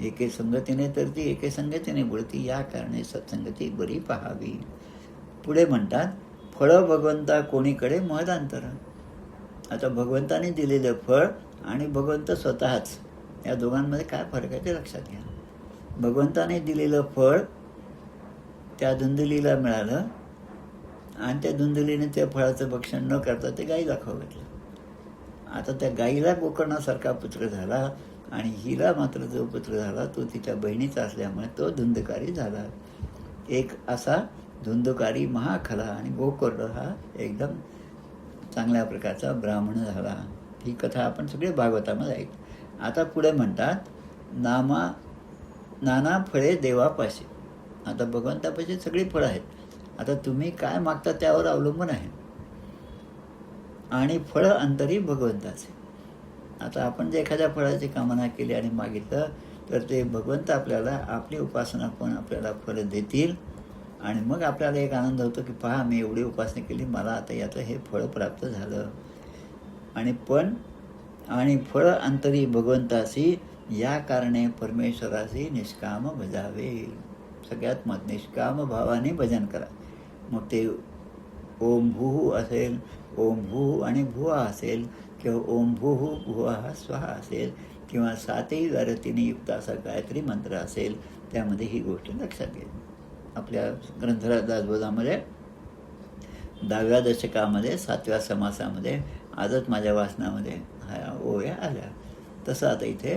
एके संगतीने तर ती एके संगतीने बोलती, या कारणे सत्संगती बरी पहावी. पुढे म्हणतात, फळं भगवंता कोणीकडे महदांतर. आता भगवंताने दिलेलं फळ आणि भगवंत स्वतःच, या दोघांमध्ये काय फरक आहे ते लक्षात घ्या. भगवंताने दिलेलं फळ त्या धुंदलीला मिळालं आणि त्या धुंदलीने त्या फळाचं भक्षण न करता ते गाईला खाऊ घातलं. आता त्या गाईला गोकर्णासारखा पुत्र झाला आणि हिला मात्र जो पुत्र झाला तो तिच्या बहिणीचा असल्यामुळे तो धुंदकारी झाला. एक असा धुंदकारी महाखला आणि गोकर्ण हा एकदम चांगल्या प्रकारचा ब्राह्मण झाला. ही कथा आपण सगळे भागवतामध्ये ऐकतो. आता पुढे म्हणतात, नाना फळे देवापाशी. आता भगवंतापाशी सगळी फळं आहेत. आता तुम्ही काय मागता त्यावर अवलंबून आहे आणि फळं अंतरी भगवंताचे. आता आपण जर एखाद्या फळाची कामना केली आणि मागितलं तर ते भगवंत आपल्याला आपली उपासना पण आपल्याला फळं देतील आणि मग आपल्याला एक आनंद होतो की पहा, मी एवढी उपासना केली, मला आता याचं हे फळ प्राप्त झालं. आणि फळ अंतरी भगवंताशी, या कारणे परमेश्वराशी निष्काम भजावे. सगळ्यात मत निष्काम भावाने भजन करा. मग ते ओम भूः असेल, ओम भूः आणि भुवा असेल, किंवा ओम भूः भुवः स्वहा असेल, किंवा 7ही गारतीने युक्त असा गायत्री मंत्र असेल, त्यामध्ये ही गोष्ट लक्षात घ्यायची. आपल्या ग्रंथराज दासबोधामध्ये 10व्या दशकामध्ये 7व्या समासामध्ये आजच माझ्या वाचनामध्ये ह्या ओव्या आल्या. तसं आता इथे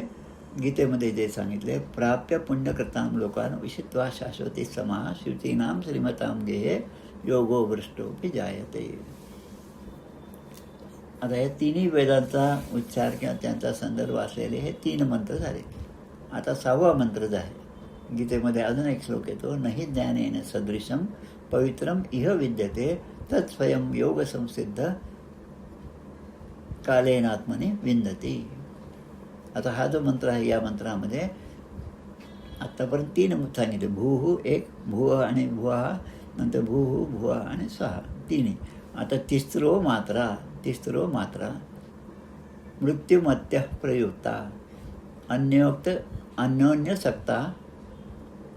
गीतेमध्ये जे सांगितले, प्राप्य पुण्यकृतां लोकान् विशित्वा शाश्वती समाः शुचीनां श्रीमतां गेहे योगो भ्रष्टोपि जायते. आता या 3ही वेदांचा उच्चार किंवा त्यांचा संदर्भ असलेले हे 3 मंत्र झाले. आता 6वा मंत्र जो आहे गीतेमध्ये अजून एक श्लोक येतो, नहि ज्ञानेन सदृशम पवित्रम इह विद्यते तत्स्वयं योग संसिद्ध कालेनात्मने विंदती. आता हा जो मंत्र आहे, या मंत्रामध्ये आत्तापर्यंत 3 सांगितले. भूहू एक, भुव आणि भुवा, नंतर भूहू भुवा आणि स्वाहा तिन्ही. आता तिसरो मात्रा मृत्युमत्य प्रयुक्ता अन्योन्यसक्ता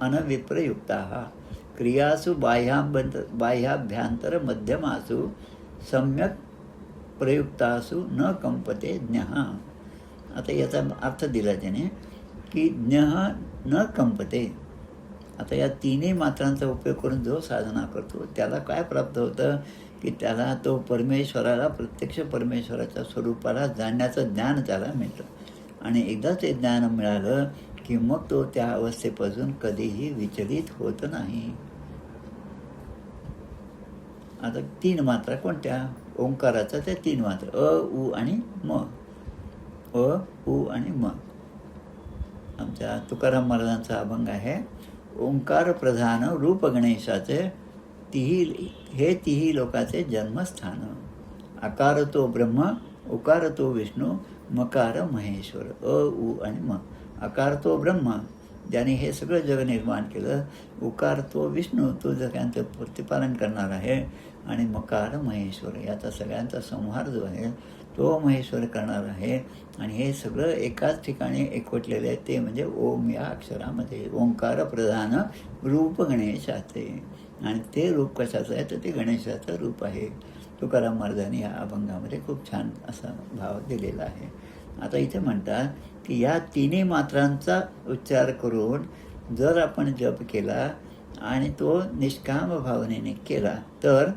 अनविप्रयुक्ता क्रियासु बाह्याभ्यंतर मध्यमासु सम्यक प्रयुक्तासु न कंपते ज्ञः. आता याचा अर्थ दिला त्याने की ज्ञः न कंपते. आता या तिन्ही मात्रांचा उपयोग करून जो साधना करतो त्याला काय प्राप्त होतं की त्याला तो परमेश्वराला, प्रत्यक्ष परमेश्वराच्या स्वरूपाला जाणण्याचं ज्ञान त्याला मिळतं. आणि एकदा ते ज्ञान मिळालं की मग तो त्या अवस्थेपासून कधीही विचलित होत नाही. आता 3 मात्रा कोणत्या? ओंकाराचा त्या 3 मात्रा अ, उ आणि म. अ, उ आणि म. आमच्या तुकाराम महाराजांचा अभंग आहे. ओंकार प्रधान रूप गणेशाचे तिही लोकाचे जन्मस्थान. आकार तो ब्रह्म, उकार तो विष्णू, मकार महेश्वर. अ, उ आणि म. आकार तो ब्रह्म, ज्याने हे सगळं जग निर्माण केलं. उकार तो विष्णू, तो जगांचं प्रतिपालन करणार आहे. आणि मकार महेश्वर, याचा सगळ्यांचा संहार जो आहे तो महेश्वर करणार आहे. आणि हे सगळं एकाच ठिकाणी एकवटलेलं आहे, ते म्हणजे ओम या अक्षरामध्ये. ओंकार प्रधान रूप गणेशाचे. आणि ते रूप कशाचं आहे तर ते गणेशाचं रूप आहे. तुकाराम महाराजांनी या अभंगामध्ये खूप छान असा भाव दिलेला आहे. आता इथे म्हणतात की या तिन्ही मात्रांचा उच्चार करून जर आपण जप केला आणि तो निष्काम भावनेने केला तर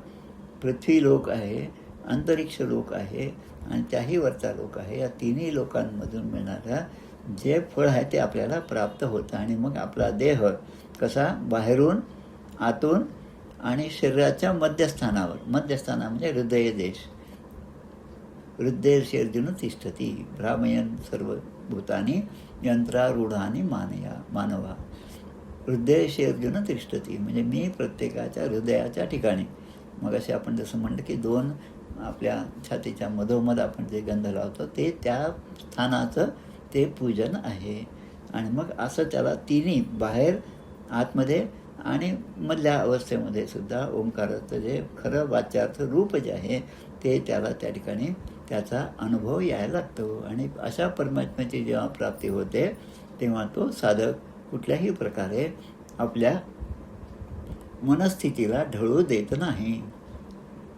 पृथ्वी लोक आहे, अंतरिक्ष लोक आहे आणि त्याही वरचा लोक आहे. या तिन्ही लोकांमधून मिळणारं जे फळ आहे ते आपल्याला प्राप्त होतं. आणि मग आपला देह कसा बाहेरून, आतून आणि शरीराच्या मध्यस्थानावर, मध्यस्थाना म्हणजे हृदय देश, हृदयेर्जुन तिष्ठती भ्रामयन सर्व भूतानी यंत्रारूढानी मानवा. हृदयेर्जुन तिष्ठती म्हणजे मी प्रत्येकाच्या हृदयाच्या ठिकाणी. मग असे आपण जसं म्हणलं की 2 आपल्या छातीच्या मधोमध आपण जे गंध लावतो ते त्या स्थानाचं ते पूजन आहे. आणि मग असं त्याला तिन्ही बाहेर, आतमध्ये आणि मधल्या अवस्थेमध्ये सुद्धा ओंकाराचं जे खरं वाच्यार्थ रूप जे आहे ते त्याला त्या ठिकाणी त्याचा अनुभव यायला लागतो. आणि अशा परमात्म्याची जेव्हा प्राप्ती होते तेव्हा तो साधक कुठल्याही प्रकारे आपल्या मनस्थितीला ढळू देत नाही.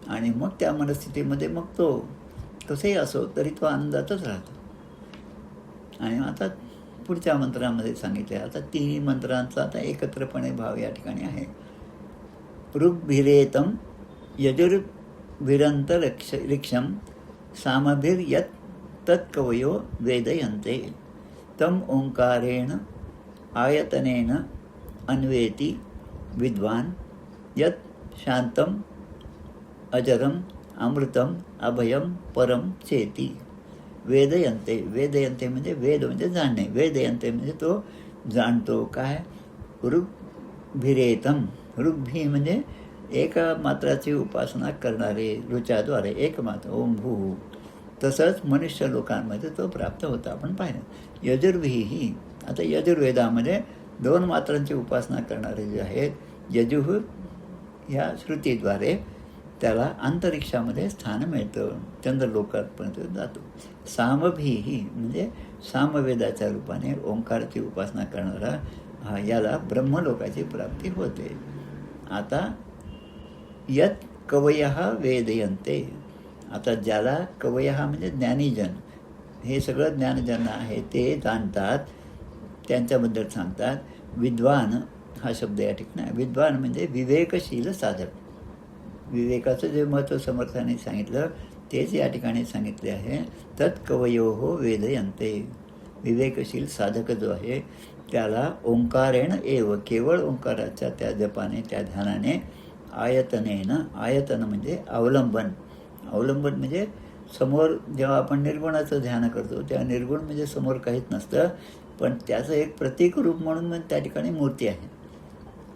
आणि मग त्या मनस्थितीमध्ये मग तो कसंही असो तरी तो आनंदातच राहतो. आणि आता पुढच्या मंत्रामध्ये सांगितले. आता 3 मंत्रांचा आता एकत्रपणे भाव या ठिकाणी आहे. ऋग्भिरेतम यजुर्भिरंत रिक्षम सामभिर्यत तत्कवयो वेदयन्ते तम ओंकारेण आयतनेन अन्वेति विद्वान यत शांतम अजरम अमृतम अभयम परम चेती. वेदयन्ते म्हणजे वेद म्हणजे जाणणे. वेदयन्ते म्हणजे तो जाणतो. काय? ऋग्भिरेतम, ऋग्भी म्हणजे एका मात्राची उपासना करणारे, ऋचाद्वारे एक मात्र ओम भू. तसंच मनुष्य लोकांमध्ये तो प्राप्त होता आपण पाहिलं. यजुर्भिही, आता यजुर्वेदामध्ये 2 मात्रांची उपासना करणारे जे आहेत, यजुः ह्या श्रुतीद्वारे त्याला अंतरिक्षामध्ये स्थान मिळतं, चंद्रलोकापर्यंत जातो. सामभिही म्हणजे सामवेदाच्या रूपाने ओंकाराची उपासना करणारा याला ब्रह्मलोकाची प्राप्ती होते. आता यत कवयः वेदयन्ते, आता ज्याला कवयः म्हणजे ज्ञानीजन, हे सगळं ज्ञान ज्यांना आहे ते जाणतात त्यांच्याबद्दल सांगतात. विद्वान हा शब्द या ठिकाणी, विद्वान म्हणजे विवेकशील साधक. विवेकाचं जे महत्त्व समर्थाने सांगितलं तेच या ठिकाणी सांगितले आहे. तत्कवयोः वेदयन्ते, विवेकशील साधक जो आहे त्याला ओंकारेण एव, केवळ ओंकाराच्या त्या जपाने, त्या ध्यानाने, आयतनेनं, आयतन म्हणजे अवलंबन, अवलंबन म्हणजे समोर जेव्हा आपण निर्गुणाचं ध्यान करतो तेव्हा निर्गुण म्हणजे समोर काहीच नसतं, पण त्याचं एक प्रतीक रूप म्हणून त्या ठिकाणी मूर्ती आहे.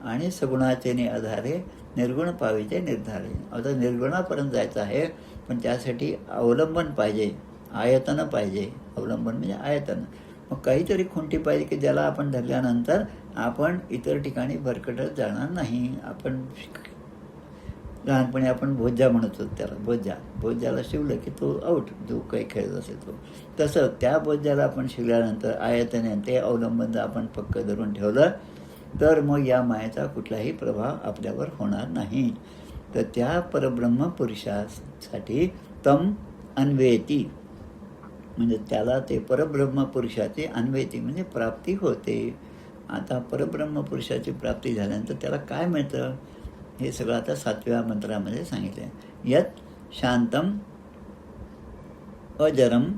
आणि सगुणाचे आधारे निर्गुण पाविते निर्धारे. आता निर्गुणापर्यंत जायचं आहे पण त्यासाठी अवलंबन पाहिजे, आयतन पाहिजे. अवलंबन म्हणजे आयतन. मग काहीतरी खुंटी पाहिजे की ज्याला आपण धरल्यानंतर आपण इतर ठिकाणी भरकटत जाणार नाही. आपण लहानपणी आपण भोज्जा म्हणत होतो त्याला, भोज्याला शिवलं की तो आऊट, जो काही खेळत असेल तो. तसं त्या भोज्याला आपण शिवल्यानंतर आयतने ते अवलंबन जर आपण पक्क धरून ठेवलं तर मग या मायेचा कुठलाही प्रभाव आपल्यावर होणार नाही. तर त्या परब्रह्म पुरुषासाठी तम अन्वेती, म्हणजे त्याला ते परब्रह्म पुरुषाची अन्वेती म्हणजे प्राप्ती होते. आता परब्रह्म पुरुषाची प्राप्ती झाल्यानंतर त्याला काय मिळतं हे सगळं आता 7व्या मंत्रामध्ये सांगितलं आहे. यत शांतम अजरम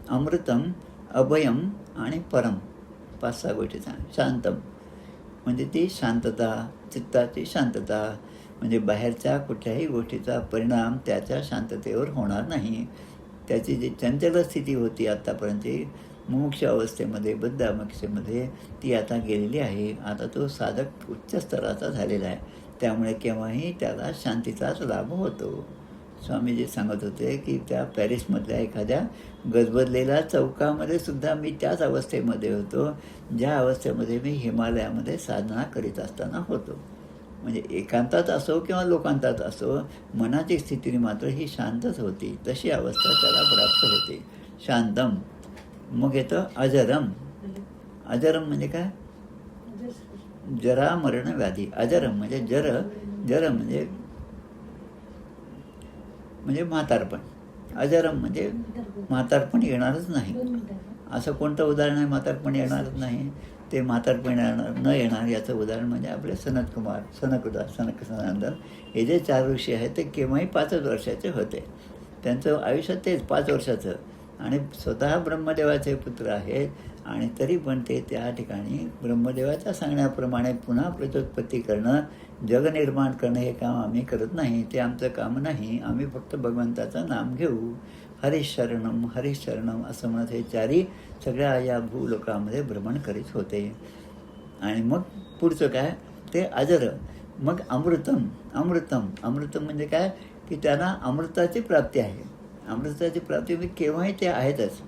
अमृतम अभयम आणि परम, 5-6 गोष्टी सांग. शांतम म्हणजे ती शांतता, चित्ताची शांतता, म्हणजे बाहेरच्या कुठल्याही गोष्टीचा परिणाम त्याच्या शांततेवर होणार नाही. त्याची जी चंचल स्थिती होती आत्तापर्यंतची मुमुक्ष अवस्थेमध्ये, बद्ध अवस्थेमध्ये, ती आता गेलेली आहे. आता तो साधक उच्च स्तराचा झालेला आहे. त्यामुळे केव्हाही त्याला शांतीचाच लाभ होतो. स्वामीजी सांगत होते की त्या पॅरिसमधल्या एखाद्या गजबजलेल्या चौकामध्ये सुद्धा मी त्याच अवस्थेमध्ये होतो ज्या अवस्थेमध्ये मी हिमालयामध्ये साधना करीत असताना होतो. म्हणजे एकांतात असो किंवा लोकांतात असो, मनाची स्थिती मात्र ही शांतच होती. तशी अवस्था त्याला प्राप्त होते. शांतम. मग येतं अजरम. अजरम म्हणजे काय? जरा मरण व्याधी. अजरम म्हणजे जर म्हणजे म्हातारपण. अजरम म्हणजे म्हातारपण येणारच नाही. असं कोणतं उदाहरण आहे म्हातारपण येणारच नाही? ते म्हातारपण न येणार याचं उदाहरण म्हणजे आपले सनक सनंदन हे जे 4 ऋषी आहेत ते केव्हाही 5च वर्षाचे होते. त्यांचं आयुष्य तेच 5 वर्षाचं, आणि स्वतः ब्रह्मदेवाचे पुत्र आहेत, आणि तरी पण ते त्या ठिकाणी ब्रह्मदेवाच्या सांगण्याप्रमाणे पुन्हा प्रत्युत्पत्ती करणं, जग निर्माण करणं हे काम आम्ही करत नाही. ते आमचं काम नाही. आम्ही फक्त भगवंताचं नाम घेऊ. हरिशरणम हरिशरणम असं म्हणत हे 4ही सगळ्या या भूलोकामध्ये भ्रमण करीत होते. आणि मग पुढचं काय ते अजर. मग अमृतम. अमृतम म्हणजे काय की त्यांना अमृताची प्राप्ती आहे. अमृताची प्राप्ती म्हणजे केव्हाही ते आहेतच.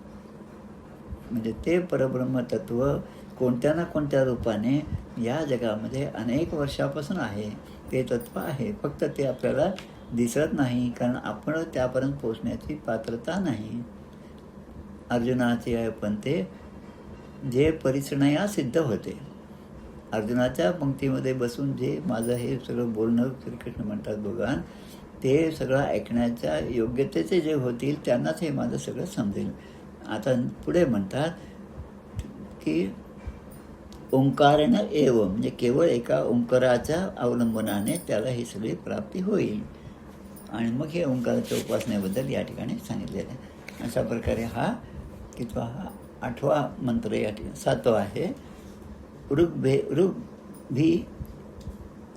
म्हणजे ते परब्रह्म तत्व कोणत्या ना कोणत्या रूपाने या जगामध्ये अनेक वर्षापासून आहे. ते तत्व आहे, फक्त ते आपल्याला दिसत नाही, कारण आपण त्यापर्यंत पोचण्याची पात्रता नाही. अर्जुनाचे आहे पण ते जे परिचरणया सिद्ध होते. अर्जुनाच्या पंक्तीमध्ये बसून जे माझं हे सगळं बोलणं श्रीकृष्ण म्हणतात भगवान, ते सगळं ऐकण्याच्या योग्यतेचे जे होतील त्यांनाच हे माझं सगळं समजेल. आता पुढे म्हणतात की ओंकारेण एव, म्हणजे केवळ एका ओंकाराच्या अवलंबनाने त्याला ही सगळी प्राप्ती होईल. आणि मग हे ओंकाराच्या उपासनेबद्दल या ठिकाणी सांगितलेलं आहे. अशा प्रकारे हा 8वा मंत्र या ठिकाणी 7वा आहे. ऋग्भी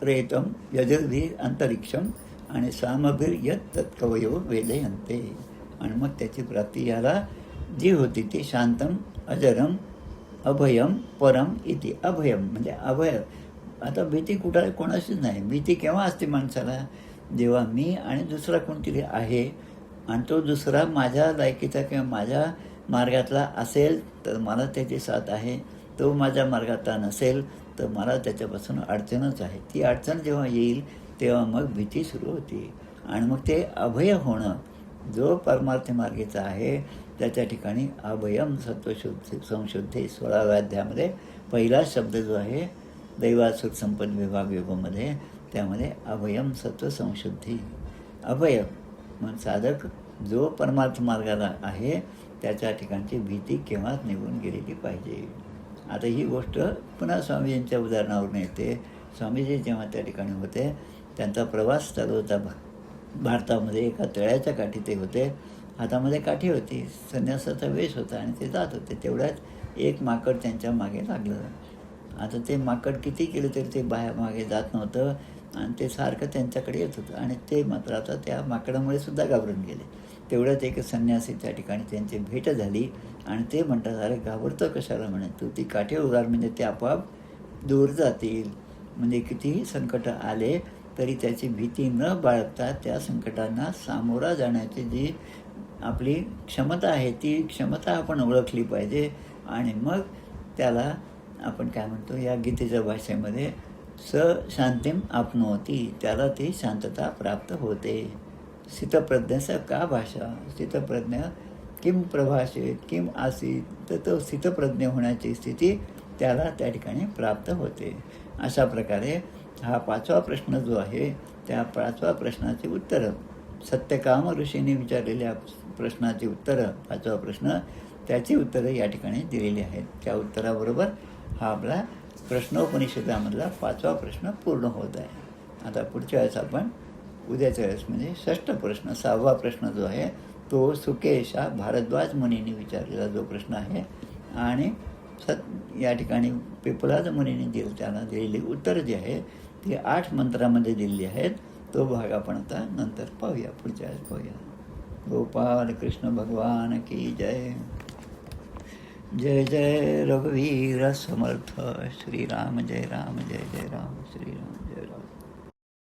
प्रेतम यजुर्भी अंतरिक्षम आणि सामभिर यत तत्कवयो वेदयन्ते. आणि मग त्याची प्राप्ती याला जी होती ती शांतम अजरम अभयम परम इति. अभयम म्हणजे अभय. आता भीती कुठं कोणाशीच नाही. भीती केव्हा असते माणसाला? जेव्हा मी आणि दुसरा कोणतरी आहे आणि तो दुसरा माझ्या लायकीचा किंवा माझ्या मार्गातला असेल तर मला त्याची साथ आहे. तो माझ्या मार्गातला नसेल तर मला त्याच्यापासून अडचणच आहे. ती अडचण जेव्हा येईल तेव्हा मग भीती सुरू होती. आणि मग ते अभय होणं, जो परमार्थ मार्गीचा आहे त्याच्या ठिकाणी अभयम सत्वशुद्धी संशुद्धी 16व्या अध्यायामध्ये पहिला शब्द जो आहे दैवासुर संपन्न विभाग योगामध्ये, त्यामध्ये अभयम सत्व संशुद्धी. अभय मग साधक जो परमार्थ मार्गाला आहे त्याच्या ठिकाणची भीती केव्हाच निघून गेलेली पाहिजे. आता ही गोष्ट पुन्हा स्वामीजींच्या उदाहरणावरून येते. स्वामीजी जेव्हा त्या ठिकाणी होते त्यांचा प्रवास चालू होता. भारतामध्ये एका तळ्याच्या काठी ते होते. हातामध्ये काठी होती, संन्यासाचा वेश होता आणि ते जात होते. तेवढ्यात एक माकड त्यांच्या मागे लागलं. आता ते माकड किती केलं तरी ते मागे जात नव्हतं आणि ते सारखं त्यांच्याकडे येत होतं. आणि ते मात्र आता त्या माकडामुळे सुद्धा घाबरून गेले. तेवढ्यात एक संन्यासी त्या ठिकाणी त्यांची भेट झाली आणि ते म्हणतात, अरे घाबरतो कशाला म्हणे, तू ती काठी उगार म्हणजे ते आपोआप दूर जातील. म्हणजे कितीही संकट आले तरी त्याची भीती न बाळगता त्या संकटांना सामोरा जाण्याची जी आपली क्षमता आहे ती क्षमता आपण ओळखली पाहिजे. आणि मग त्याला आपण काय म्हणतो या गीतेच्या भाषेमध्ये स शांतीम आपनोती, त्याला ती शांतता प्राप्त होते. स्थितप्रज्ञास का भाषा, स्थितप्रज्ञ किम प्रभाषेत किम आसीत, तर तो स्थितप्रज्ञ होण्याची स्थिती त्याला त्या ठिकाणी प्राप्त होते. अशा प्रकारे हा 5वा प्रश्न जो आहे त्या 5व्या प्रश्नाची उत्तरं, सत्यकाम ऋषीने विचारलेल्या प्रश्नाची उत्तरं, 5वा प्रश्न त्याची उत्तरं या ठिकाणी दिलेली आहेत. त्या उत्तराबरोबर हा आपला प्रश्नोपनिषदामधला 5वा प्रश्न पूर्ण होत आहे. आता पुढच्या वेळेस आपण उद्याच्या वेळेस म्हणजे 6ष्ठ प्रश्न, 6वा प्रश्न जो आहे तो सुकेशा भारद्वाज मुनींनी विचारलेला जो प्रश्न आहे आणि या ठिकाणी पिपलाद मुनींनी त्याला दिलेली उत्तर जी आहे ती 8 मंत्रामध्ये दिलेली आहेत. तो भाग आपण आता नंतर पाहूया, पुढच्या वेळेस पाहूया. गोपाल कृष्ण भगवान की जय. जय जय रघुवीर समर्थ. श्रीराम जय राम, जय जय राम, श्रीराम.